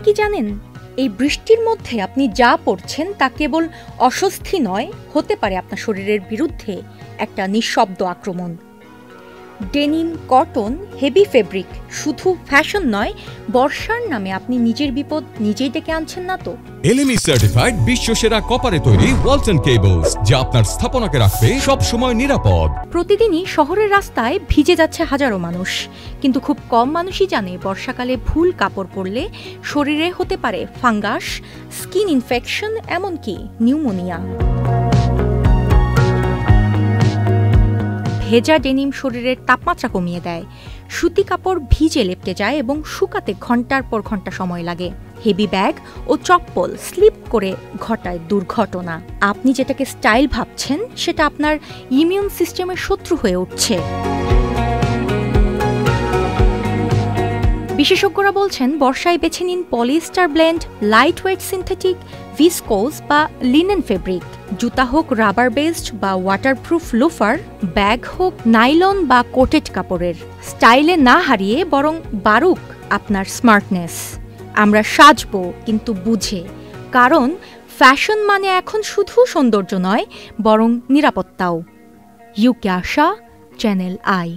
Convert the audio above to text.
কি জানেন, এই বৃষ্টির মধ্যে আপনি যা পরছেন তা কেবল অস্বস্তি নয়, হতে পারে আপনার শরীরের বিরুদ্ধে একটা নিঃশব্দ আক্রমণ। ডেনিম, কটন, হেভি ফেব্রিক শুধু ফ্যাশন নয়, বর্ষার নামে আপনি নিজের বিপদ নিজেই ডেকে আনছেন না তো? এলএমই সার্টিফাইড বিশ্বসেরা কপারে তৈরি ওয়ালটন কেবলস, যা আপনার স্থাপনাকে রাখবে সব সময় নিরাপদ। প্রতিদিনই শহরের রাস্তায় ভিজে যাচ্ছে হাজারো মানুষ, কিন্তু খুব কম মানুষই জানে বর্ষাকালে ভুল কাপড় পরলে শরীরে হতে পারে ফাঙ্গাস, স্কিন ইনফেকশন, এমনকি নিউমোনিয়া। ভেজা ডেনিম শরীরের তাপমাত্রা কমিয়ে দেয়, সুতি কাপড় ভিজে লেপটে যায় এবং শুকাতে ঘন্টার পর ঘন্টা সময় লাগে। হেভি ব্যাগ ও চপ্পল স্লিপ করে ঘটায় দুর্ঘটনা। আপনি যেটাকে স্টাইল ভাবছেন সেটা আপনার ইমিউন সিস্টেমের শত্রু হয়ে উঠছে। বিশেষজ্ঞরা বলছেন, বর্ষায় বেছে নিন polyester blend, light weight synthetic, viscose বা লিনেন ফেব্রিক। জুতা হোক রাবার বেসড বা ওয়াটারপ্রুফ লোফার, ব্যাগ হোক নাইলন বা কোটেড কাপড়ের। স্টাইলে না হারিয়ে বরং বাড়ুক আপনার স্মার্টনেস। আমরা সাজবো কিন্তু বুঝে, কারণ ফ্যাশন মানে এখন শুধু সৌন্দর্য নয়, বরং নিরাপত্তাও। ইউকে আশা, চ্যানেল আই।